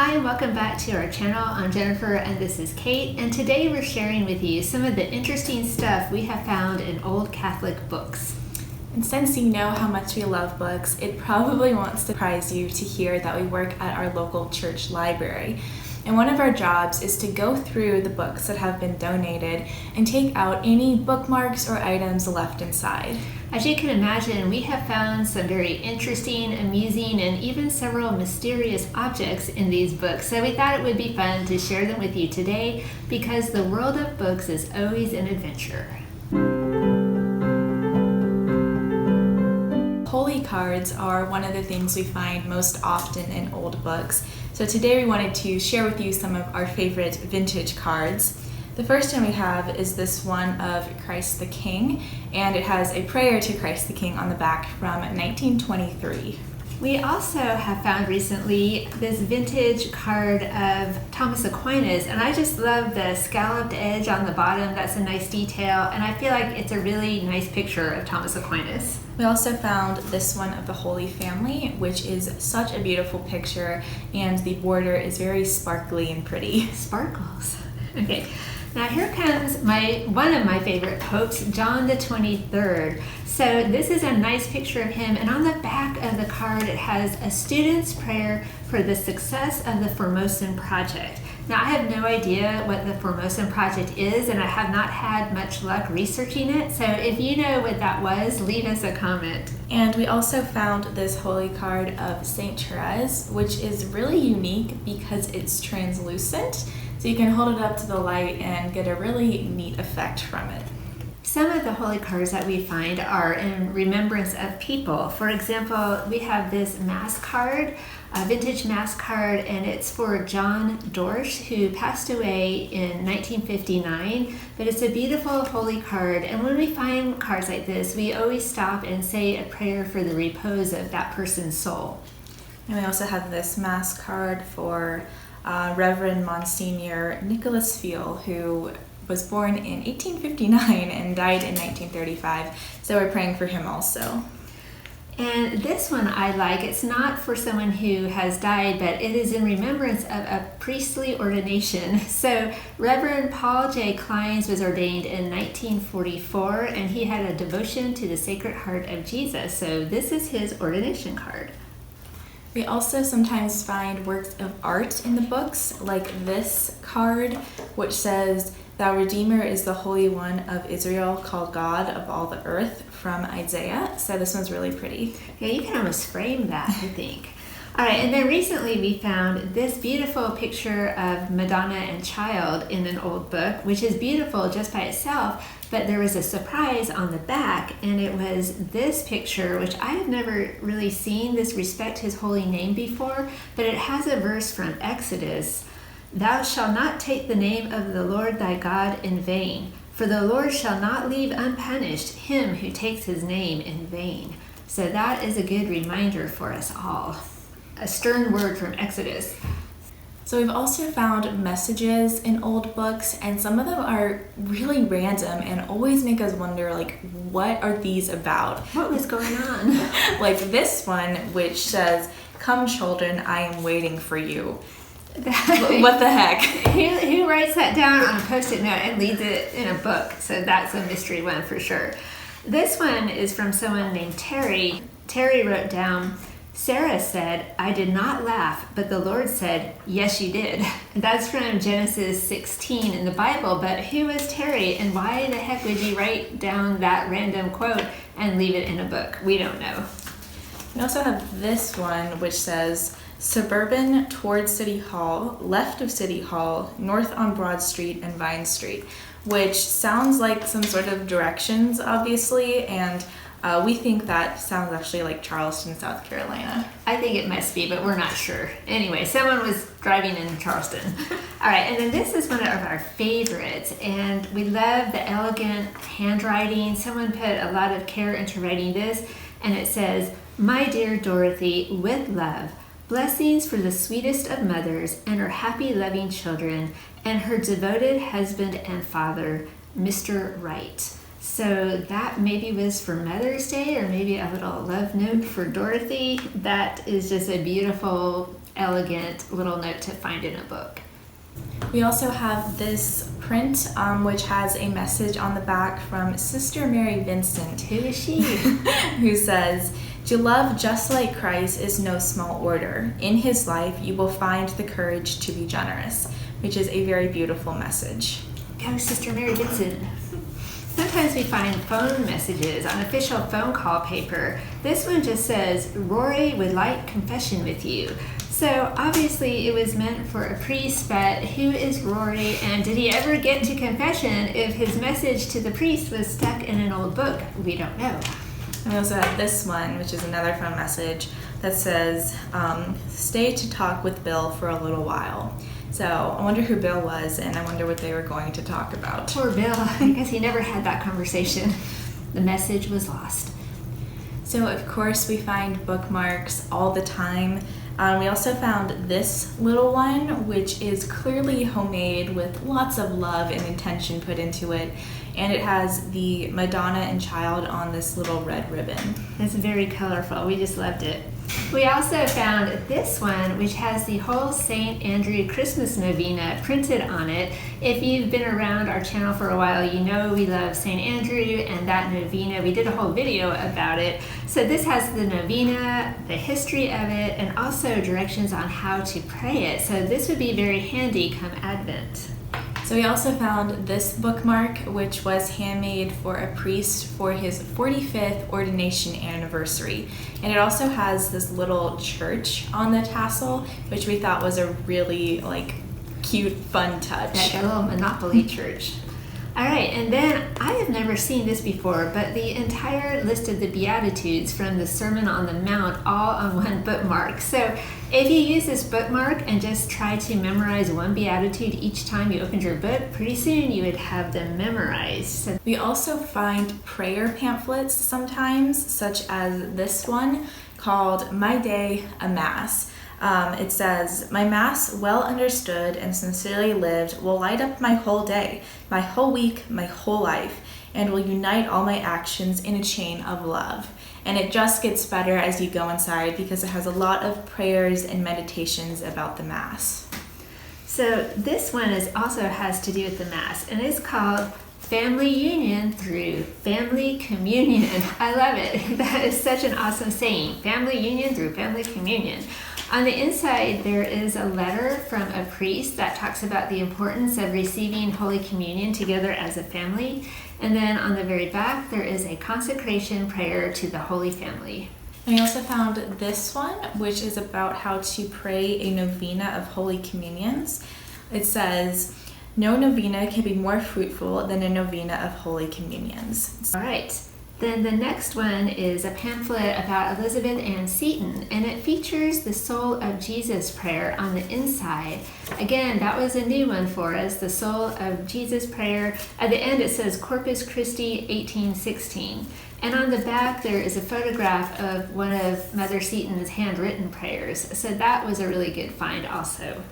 Hi and welcome back to our channel. I'm Jennifer and this is Kate, and today we're sharing with you some of the interesting stuff we have found in old Catholic books. And since you know how much we love books, it probably won't surprise you to hear that we work at our local church library. And one of our jobs is to go through the books that have been donated and take out any bookmarks or items left inside. As you can imagine, we have found some very interesting, amusing, and even several mysterious objects in these books. So we thought it would be fun to share them with you today because the world of books is always an adventure. Holy cards are one of the things we find most often in old books. So today we wanted to share with you some of our favorite vintage cards. The first one we have is this one of Christ the King, and it has a prayer to Christ the King on the back from 1923. We also have found recently this vintage card of Thomas Aquinas, and I just love the scalloped edge on the bottom. That's a nice detail, and I feel like it's a really nice picture of Thomas Aquinas. We also found this one of the Holy Family, which is such a beautiful picture, and the border is very sparkly and pretty. Sparkles. Okay. Now here comes one of my favorite popes, John the 23rd. So this is a nice picture of him, and on the back of the card it has a student's prayer for the success of the Formosan project. Now I have no idea what the Formosan project is, and I have not had much luck researching it, so if you know what that was, leave us a comment. And we also found this holy card of Saint Therese, which is really unique because it's translucent. So you can hold it up to the light and get a really neat effect from it. Some of the holy cards that we find are in remembrance of people. For example, we have this mass card, a vintage mass card, and it's for John Dorsch, who passed away in 1959. But it's a beautiful holy card, and when we find cards like this, we always stop and say a prayer for the repose of that person's soul. And we also have this mass card for Reverend Monsignor Nicholas Fiel, who was born in 1859 and died in 1935. So we're praying for him also. And this one I like. It's not for someone who has died, but it is in remembrance of a priestly ordination. So Reverend Paul J. Kleins was ordained in 1944, and he had a devotion to the Sacred Heart of Jesus. So this is his ordination card. We also sometimes find works of art in the books, like this card, which says, "Thou Redeemer is the Holy One of Israel, called God of all the earth," from Isaiah. So this one's really pretty. Yeah, you can almost frame that, I think. All right, and then recently we found this beautiful picture of Madonna and Child in an old book, which is beautiful just by itself, but there was a surprise on the back, and it was this picture, which I have never really seen this Respect His Holy Name before, but it has a verse from Exodus: "Thou shalt not take the name of the Lord thy God in vain, for the Lord shall not leave unpunished him who takes his name in vain." So that is a good reminder for us all. A stern word from Exodus. So we've also found messages in old books, and some of them are really random and always make us wonder, like, what are these about? What was going on? Like this one, which says, "Come children, I am waiting for you." What the heck? Who writes that down on a post-it note and leaves it in a book? So that's a mystery one for sure. This one is from someone named Terry. Terry wrote down, "Sarah said, 'I did not laugh, but the Lord said, yes, you did.'" That's from Genesis 16 in the Bible, but who was Terry, and why the heck would you write down that random quote and leave it in a book? We don't know. We also have this one, which says, "Suburban towards City Hall, left of City Hall, north on Broad Street and Vine Street," which sounds like some sort of directions, obviously, and we think that sounds actually like Charleston, South Carolina. I think it must be, but we're not sure. Anyway, someone was driving in Charleston. All right, and then this is one of our favorites, and we love the elegant handwriting. Someone put a lot of care into writing this, and it says, "My dear Dorothy, with love, blessings for the sweetest of mothers and her happy, loving children, and her devoted husband and father, Mr. Wright." So that maybe was for Mother's Day, or maybe a little love note for Dorothy. That is just a beautiful elegant little note to find in a book. We also have this print, which has a message on the back from Sister Mary Vincent. Who is she? Who says, "To love just like Christ is no small order. In his life, you will find the courage to be generous," which is a very beautiful message. Go, Sister Mary Vincent. Sometimes we find phone messages on official phone call paper. This one just says, "Rory would like confession with you." So obviously it was meant for a priest, but who is Rory, and did he ever get to confession if his message to the priest was stuck in an old book? We don't know. And we also have this one, which is another phone message that says, "Stay to talk with Bill for a little while." So I wonder who Bill was, and I wonder what they were going to talk about. Poor Bill. I guess he never had that conversation. The message was lost. So of course we find bookmarks all the time. We also found this little one, which is clearly homemade with lots of love and intention put into it. And it has the Madonna and Child on this little red ribbon. It's very colorful. We just loved it. We also found this one, which has the whole St. Andrew Christmas novena printed on it. If you've been around our channel for a while, you know we love St. Andrew and that novena. We did a whole video about it. So this has the novena, the history of it, and also directions on how to pray it. So this would be very handy come Advent. So we also found this bookmark, which was handmade for a priest for his 45th ordination anniversary. And it also has this little church on the tassel, which we thought was a really cute, fun touch. Like a little Monopoly church. All right, and then I have never seen this before, but the entire list of the Beatitudes from the Sermon on the Mount all on one bookmark. So if you use this bookmark and just try to memorize one Beatitude each time you opened your book, pretty soon you would have them memorized. So we also find prayer pamphlets sometimes, such as this one called My Day, a Mass. It says, "My Mass, well understood and sincerely lived, will light up my whole day, my whole week, my whole life, and will unite all my actions in a chain of love." And it just gets better as you go inside because it has a lot of prayers and meditations about the Mass. So this one also has to do with the Mass, and it's called Family Union Through Family Communion. I love it. That is such an awesome saying. Family Union through Family Communion. On the inside, there is a letter from a priest that talks about the importance of receiving Holy Communion together as a family. And then on the very back, there is a consecration prayer to the Holy Family. And we also found this one, which is about how to pray a novena of Holy Communions. It says, "No novena can be more fruitful than a novena of Holy Communions." All right. Then the next one is a pamphlet about Elizabeth Ann Seton, and it features the Soul of Jesus prayer on the inside. Again, that was a new one for us, the Soul of Jesus prayer. At the end it says Corpus Christi 1816. And on the back there is a photograph of one of Mother Seton's handwritten prayers. So that was a really good find also.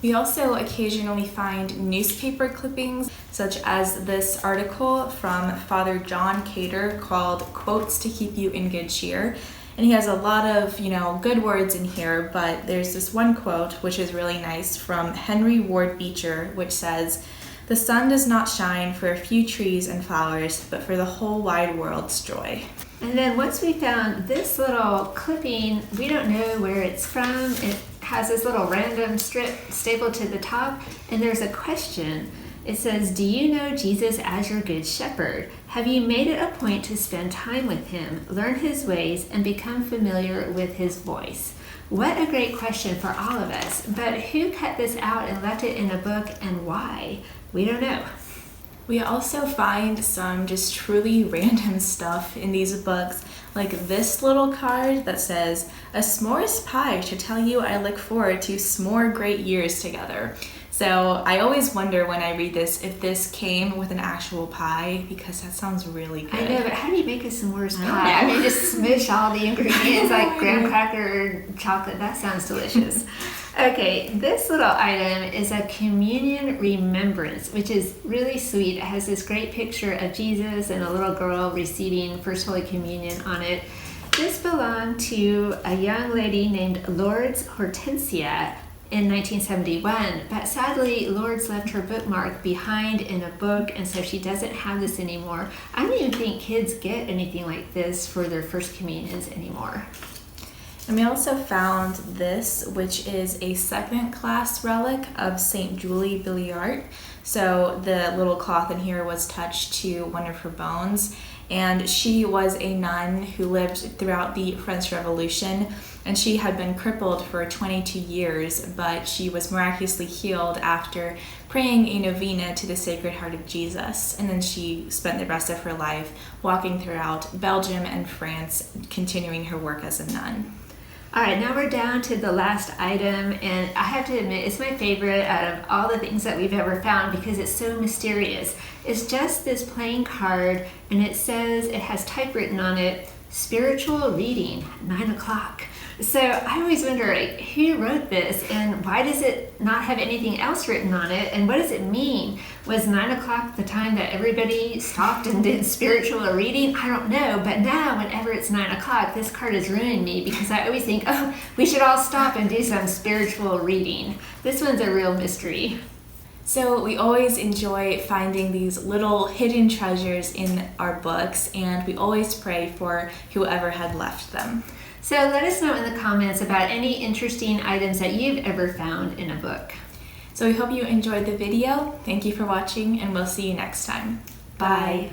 We also occasionally find newspaper clippings, such as this article from Father John Cater called "Quotes to Keep You in Good Cheer." And he has a lot of, good words in here, but there's this one quote, which is really nice, from Henry Ward Beecher, which says, "The sun does not shine for a few trees and flowers, but for the whole wide world's joy." And then once we found this little clipping, we don't know where it's from. It has this little random strip stapled to the top, and there's a question. It says, "Do you know Jesus as your good shepherd? Have you made it a point to spend time with him, learn his ways, and become familiar with his voice?" What a great question for all of us. But who cut this out and left it in a book, and why? We don't know. We also find some just truly random stuff in these books, like this little card that says, "A s'mores pie to tell you I look forward to s'more great years together." So I always wonder when I read this if this came with an actual pie, because that sounds really good. I know, but how do you make a s'mores pie? I mean, just smush all the ingredients like graham cracker, chocolate. That sounds delicious. Okay, this little item is a communion remembrance, which is really sweet. It has this great picture of Jesus and a little girl receiving First Holy Communion on it. this belonged to a young lady named Lourdes Hortensia in 1971, but sadly Lourdes left her bookmark behind in a book, and so she doesn't have this anymore. I don't even think kids get anything like this for their first communions anymore. And we also found this, which is a second class relic of St. Julie Billiart. So the little cloth in here was touched to one of her bones, and she was a nun who lived throughout the French Revolution, and she had been crippled for 22 years, but she was miraculously healed after praying a novena to the Sacred Heart of Jesus. And then she spent the rest of her life walking throughout Belgium and France, continuing her work as a nun. All right, now we're down to the last item, and I have to admit, it's my favorite out of all the things that we've ever found because it's so mysterious. It's just this plain card, and it says, it has typewritten on it, spiritual reading, 9 o'clock. So I always wonder, like, who wrote this, and why does it not have anything else written on it, and what does it mean? Was 9 o'clock the time that everybody stopped and did spiritual reading? I don't know, but now whenever it's 9 o'clock, this card has ruined me because I always think, oh, we should all stop and do some spiritual reading. This one's a real mystery. So we always enjoy finding these little hidden treasures in our books, and we always pray for whoever had left them. So let us know in the comments about any interesting items that you've ever found in a book. So we hope you enjoyed the video. Thank you for watching, and we'll see you next time. Bye.